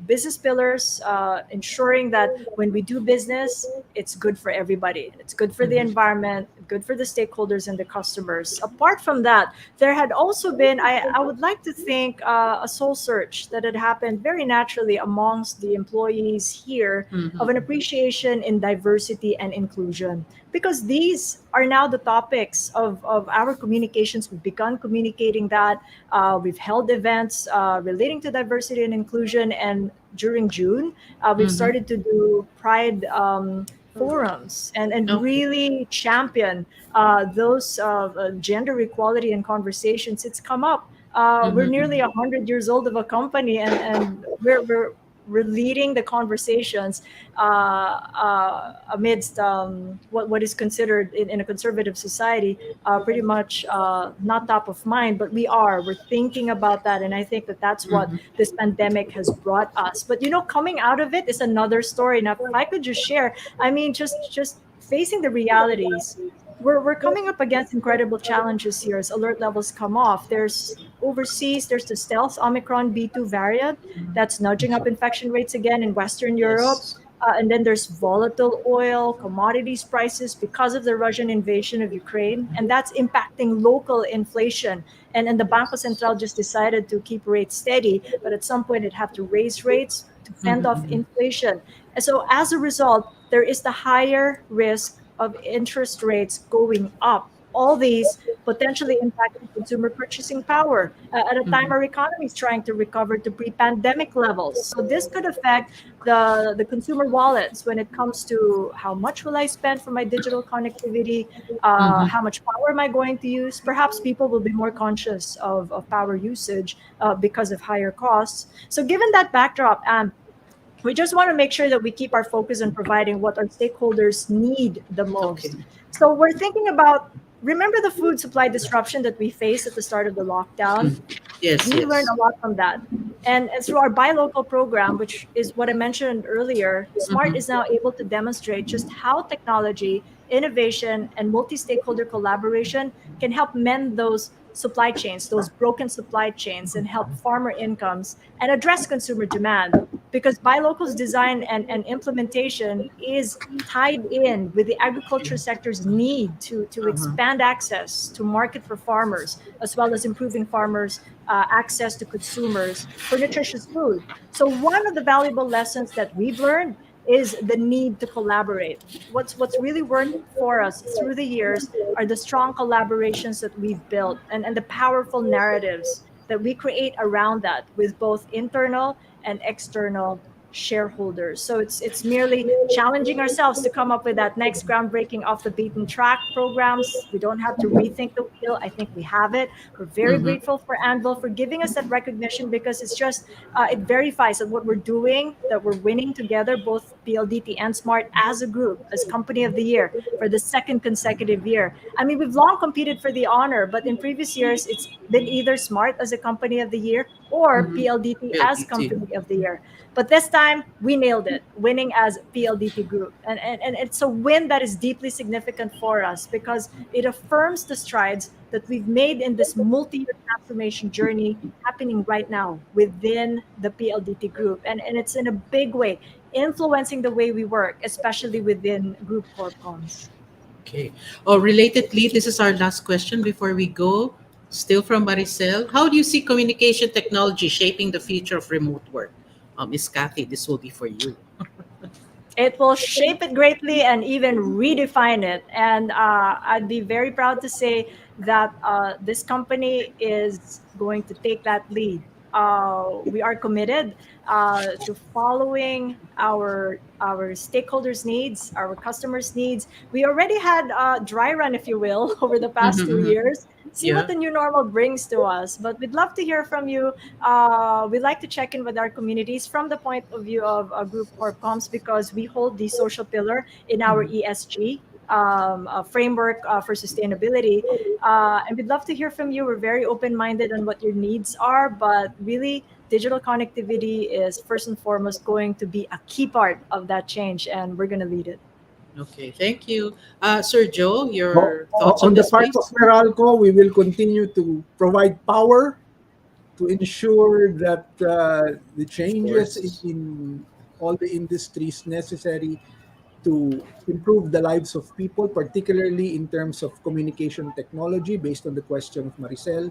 C: business pillars, ensuring that when we do business, it's good for everybody. It's good for the environment, good for the stakeholders and the customers. Apart from that, there had also been, I would like to think, a soul search that had happened very naturally amongst the employees here of an appreciation innovation in diversity and inclusion, because these are now the topics of our communications. We've begun communicating that. We've held events relating to diversity and inclusion, and during June, we've
B: Mm-hmm.
C: started to do Pride forums and
B: Okay.
C: really champion those gender equality and conversations. It's come up. We're nearly
B: Mm-hmm.
C: 100 years old of a company, and we're leading the conversations amidst what is considered in a conservative society pretty much not top of mind, but we're thinking about that. And I think that that's what
B: Mm-hmm.
C: this pandemic has brought us. But coming out of it is another story. Now, if I could just share, I mean, just facing the realities. We're coming up against incredible challenges here as alert levels come off. There's overseas, there's the stealth Omicron B2 variant that's nudging up infection rates again in Western Europe.
B: Yes.
C: And then there's volatile oil, commodities prices because of the Russian invasion of Ukraine, and that's impacting local inflation. And the Banco Central just decided to keep rates steady, but at some point it have to raise rates to fend off
B: Mm-hmm.
C: inflation. And so as a result, there is the higher risk of interest rates going up. All these potentially impacting consumer purchasing power at a time
B: Mm-hmm.
C: our economy is trying to recover to pre-pandemic levels. So this could affect the consumer wallets when it comes to how much will I spend for my digital connectivity,
B: Mm-hmm.
C: how much power am I going to use. Perhaps people will be more conscious of power usage because of higher costs. So given that backdrop, we just want to make sure that we keep our focus on providing what our stakeholders need the
B: Okay.
C: most. So we're thinking about, remember the food supply disruption that we faced at the start of the lockdown?
B: Yes.
C: We learned
B: Yes.
C: a lot from that. And through our buy local program, which is what I mentioned earlier, Smart
B: Mm-hmm.
C: is now able to demonstrate just how technology, innovation, and multi-stakeholder collaboration can help mend those supply chains, those broken supply chains, and help farmer incomes and address consumer demand. Because buy local's design and implementation is tied in with the agriculture sector's need to
B: Uh-huh.
C: expand access to market for farmers, as well as improving farmers' access to consumers for nutritious food. So one of the valuable lessons that we've learned is the need to collaborate. What's really worked for us through the years are the strong collaborations that we've built, and the powerful narratives that we create around that with both internal and external shareholders. So it's merely challenging ourselves to come up with that next groundbreaking off the beaten track programs. We don't have to rethink the wheel. I think we have it. We're very
B: Mm-hmm.
C: grateful for Anvil for giving us that recognition, because it's just it verifies that what we're doing, that we're winning together, both PLDT and Smart as a group, as Company of the Year for the second consecutive year. I mean, we've long competed for the honor, but in previous years, it's been either Smart as a Company of the Year or
B: Mm-hmm.
C: PLDT as
B: PLDT.
C: Company of the Year. But this time, we nailed it, winning as PLDT Group. And it's a win that is deeply significant for us, because it affirms the strides that we've made in this multi-year transformation journey happening right now within the PLDT Group. And it's in a big way influencing the way we work, especially within group corpcoms.
B: Okay. Oh, relatedly, this is our last question before we go. Still from Maricel. How do you see communication technology shaping the future of remote work? Miss Cathy, this will be for you.
C: It will shape it greatly and even redefine it. And I'd be very proud to say that this company is going to take that lead. We are committed to following our stakeholders' needs, our customers' needs. We already had a dry run, if you will, over the past
B: Mm-hmm,
C: two
B: mm-hmm.
C: years. See what
B: Yeah.
C: the new normal brings to us. But we'd love to hear from you. We'd like to check in with our communities from the point of view of group corpcoms, because we hold the social pillar in our
B: Mm-hmm.
C: ESG framework for sustainability. And we'd love to hear from you. We're very open-minded on what your needs are, but really, digital connectivity is first and foremost going to be a key part of that change, and we're going to lead it.
B: Okay, thank you. Sir Joe,
D: O-
B: your thoughts on
D: On the
B: this,
D: part of
B: please?
D: Meralco, we will continue to provide power to ensure that the
B: Of
D: changes
B: course.
D: in all the industries necessary to improve the lives of people, particularly in terms of communication technology, based on the question of Maricel.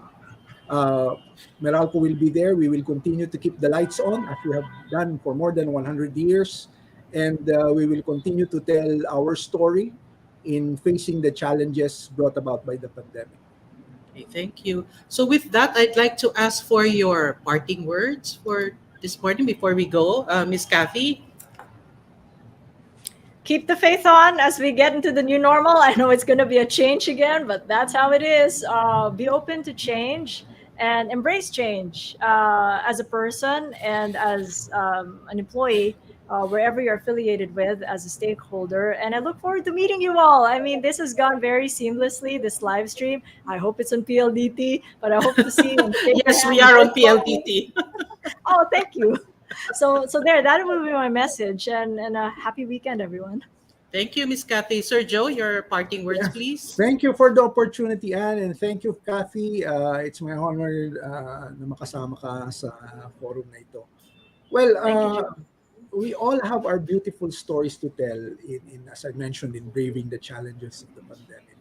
D: Uh, Meralco will be there. We will continue to keep the lights on, as we have done for more than 100 years. and we will continue to tell our story in facing the challenges brought about by the pandemic.
B: Okay, thank you. So with that, I'd like to ask for your parting words for this morning before we go. Miss Cathy?
C: Keep the faith on as we get into the new normal. I know it's going to be a change again, but that's how it is. Be open to change and embrace change as a person and as an employee, wherever you're affiliated with as a stakeholder. And I look forward to meeting you all. I mean, this has gone very seamlessly, this live stream. I hope it's on PLDT, but I hope to see you and shake your
B: Yes,
C: hand
B: we are on
C: virtually.
B: PLDT.
C: Oh, thank you. So there, that will be my message, and a happy weekend, everyone.
B: Thank you, Miss Cathy. Sir Joe, your parting words,
D: Yeah.
B: please.
D: Thank you for the opportunity, Anne, and thank you, Cathy. It's my honor na makasama ka sa forum na ito. Well,
C: Thank you, Joe.
D: we all have our beautiful stories to tell as I mentioned, in braving the challenges of the pandemic.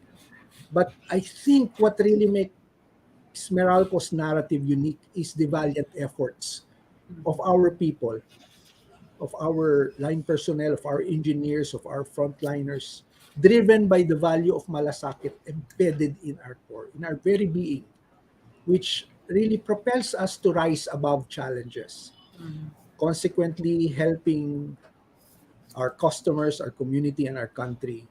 D: But I think what really makes Meralco's narrative unique is the valiant efforts of our people, of our line personnel, of our engineers, of our frontliners, driven by the value of malasakit embedded in our core, in our very being, which really propels us to rise above challenges, consequently helping our customers, our community, and our country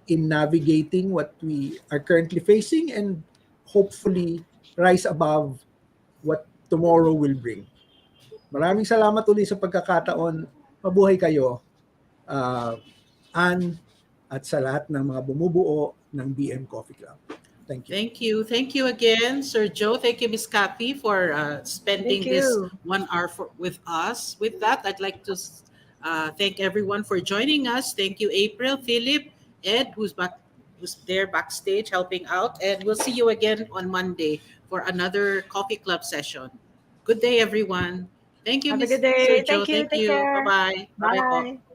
D: in navigating what we are currently facing and hopefully rise above what tomorrow will bring. Maraming salamat ulit sa pagkakataon. Mabuhay kayo, Ann, at sa lahat ng mga bumubuo ng BM Coffee Club. Thank you.
B: Thank you. Thank you again, Sir Joe. Thank you, Miss Cathy, for spending
C: Thank
B: this
C: you.
B: 1 hour with us. With that, I'd like to thank everyone for joining us. Thank you, April, Philip, Ed, who's there backstage helping out. And we'll see you again on Monday for another coffee club session. Good day, everyone. Thank you,
C: Have a
B: Miss
C: good
B: Sir
C: day.
B: Joe.
C: Thank you.
B: Thank
C: Take
B: you.
C: care.
B: Bye-bye. Bye-bye po.
C: Bye.